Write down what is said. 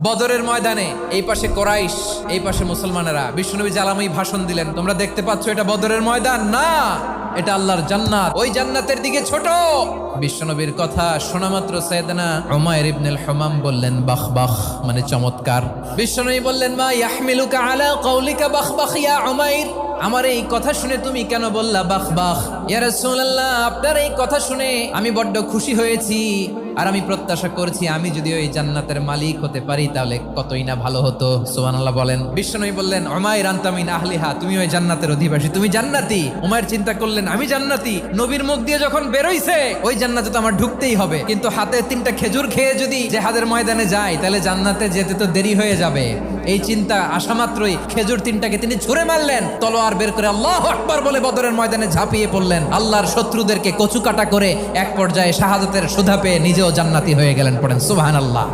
বদরের ময়দানে এই পাশে কোরাইশ, এই পাশে মুসলমানেরা। বিশ্বনবী জ্বালাময়ী ভাষণ দিলেন, তোমরা দেখতে পাচ্ছ এটা বদরের ময়দান না, এটা আল্লাহর জান্নাত, ওই জান্নাতের দিকে ছোট। বিশ্বনবীর কথা শোনা মাত্র সাইয়েদনা উমাইর ইবনুল হুমাম বললেন বাখ বাখ, মানে চমৎকার। বিশ্বনবী বললেন মা ইয়াহমিলুকা আলা কওলিকা বাখ বাখ ইয়া উমাইর, আমার এই কথা শুনে তুমি কেন বললা বাখ বাখ? ইয়া রাসূলুল্লাহ, আপনার এই কথা শুনে আমি বড্ড খুশি হয়েছি, আর আমি প্রত্যাশা করছি আমি যদি ওই জান্নাতের মালিক হতে পারি তাহলে কতই না ভালো হতো। সুবহানাল্লাহ বলেন। বিশ্বনবী বললেন উমাইর আনতা মিন আহলিহা, তুমি ওই জান্নাতের অধিবাসী, তুমি জান্নাতি। উমাইর চিন্তা করলেন আমি জান্নাতি, নবীর মুখ দিয়ে যখন বেরোইছে ওই জান্নাতে তো আমার ঢুকতেই হবে, কিন্তু হাতে 3টা খেজুর খেয়ে যদি জেহাদের ময়দানে যাই তাহলে জান্নাতে যেতে তো দেরি হয়ে যাবে। এই চিন্তা আসা মাত্রই খেজুর 3টাকে তিনি ছুঁড়ে মারলেন, তলোয়ার বের করে আল্লাহু আকবার বলে বদরের ময়দানে ঝাঁপিয়ে পড়লেন। আল্লাহর শত্রুদেরকে কচুকাটা করে এক পর্যায়ে শাহাদাতের সুধা পেয়ে নিজেও জান্নাতি হয়ে গেলেন। পড়েন সুবহানাল্লাহ।